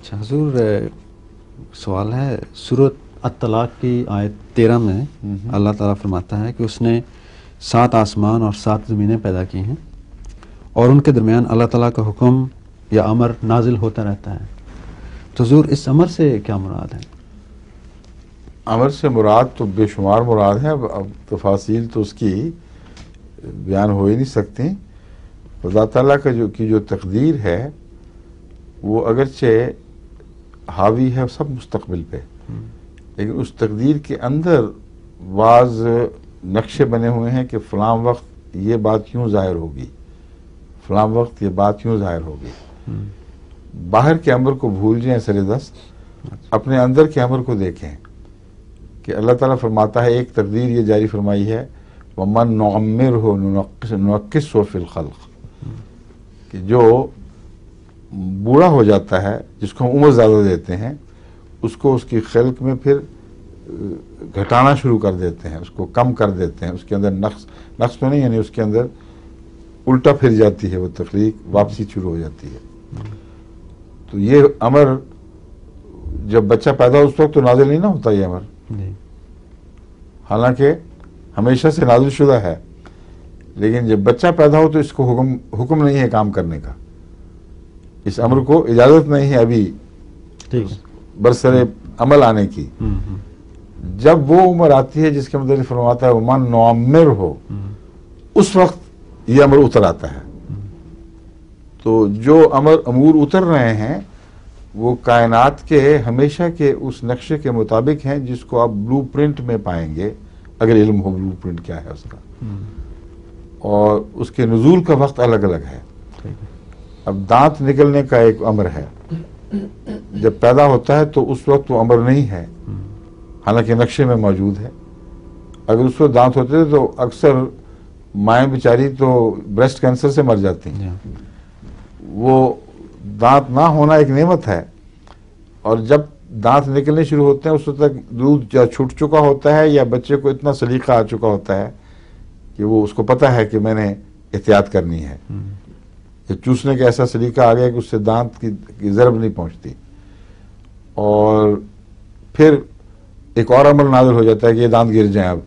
اچھا حضور، سوال ہے، سورۃ الطلاق کی آیت 13 میں اللہ تعالیٰ فرماتا ہے کہ اس نے 7 آسمان اور 7 زمینیں پیدا کی ہیں اور ان کے درمیان اللہ تعالیٰ کا حکم یا امر نازل ہوتا رہتا ہے. تو حضور اس امر سے کیا مراد ہے؟ امر سے مراد تو بے شمار مراد ہے. اب تفاصیل تو اس کی بیان ہو ہی نہیں سکتی. خدا تعالیٰ کا جو تقدیر ہے وہ اگرچہ حاوی ہے سب مستقبل پہ، لیکن اس تقدیر کے اندر بعض نقشے بنے ہوئے ہیں کہ فلاں وقت یہ بات کیوں ظاہر ہوگی، فلاں وقت یہ بات کیوں ظاہر ہوگی. باہر کے امر کو بھول جائیں سر دست، اپنے اندر کے امر کو دیکھیں کہ اللہ تعالیٰ فرماتا ہے ایک تقدیر یہ جاری فرمائی ہے وَمَن نُعَمِّرْهُ نُنَقِّصْهُ فِي الْخَلْقِ، کہ جو بوڑھا ہو جاتا ہے، جس کو ہم عمر زیادہ دیتے ہیں، اس کو اس کی خلق میں پھر گھٹانا شروع کر دیتے ہیں، اس کو کم کر دیتے ہیں. اس کے اندر نقص تو نہیں، یعنی اس کے اندر الٹا پھر جاتی ہے وہ تخلیق، واپسی شروع ہو جاتی ہے. تو یہ امر جب بچہ پیدا ہو اس وقت تو نازل نہیں نہ ہوتا یہ امر، حالانکہ ہمیشہ سے نازل شدہ ہے، لیکن جب بچہ پیدا ہو تو اس کو حکم نہیں ہے کام کرنے کا، اس امر کو اجازت نہیں ہے ابھی برسر عمل آنے کی. جب وہ عمر آتی ہے جس کے متعلق فرماتا ہے وَمَن نُعَمِّرْهُ، اس وقت یہ امر اتر آتا ہے. تو جو امور اتر رہے ہیں وہ کائنات کے ہمیشہ کے اس نقشے کے مطابق ہیں جس کو آپ بلو پرنٹ میں پائیں گے، اگر علم ہو بلو پرنٹ کیا ہے اس کا، اور اس کے نزول کا وقت الگ الگ ہے. اب دانت نکلنے کا ایک امر ہے، جب پیدا ہوتا ہے تو اس وقت وہ امر نہیں ہے، حالانکہ نقشے میں موجود ہے. اگر اس وقت دانت ہوتے تھے تو اکثر مائیں بیچاری تو بریسٹ کینسر سے مر جاتی ہیں. وہ دانت نہ ہونا ایک نعمت ہے، اور جب دانت نکلنے شروع ہوتے ہیں اس وقت تک دودھ یا چھوٹ چکا ہوتا ہے یا بچے کو اتنا سلیقہ آ چکا ہوتا ہے کہ وہ اس کو پتہ ہے کہ میں نے احتیاط کرنی ہے، یا چوسنے کا ایسا سلیقہ آ گیا کہ اس سے دانت کی ضرب نہیں پہنچتی. اور پھر ایک اور عمل نازل ہو جاتا ہے کہ یہ دانت گر جائیں، اب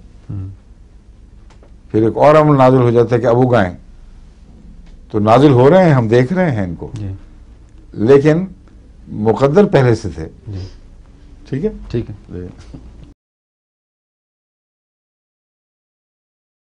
پھر ایک اور عمل نازل ہو جاتا ہے کہ اب اگائیں. تو نازل ہو رہے ہیں، ہم دیکھ رہے ہیں ان کو، لیکن مقدر پہلے سے تھے. ٹھیک ہے.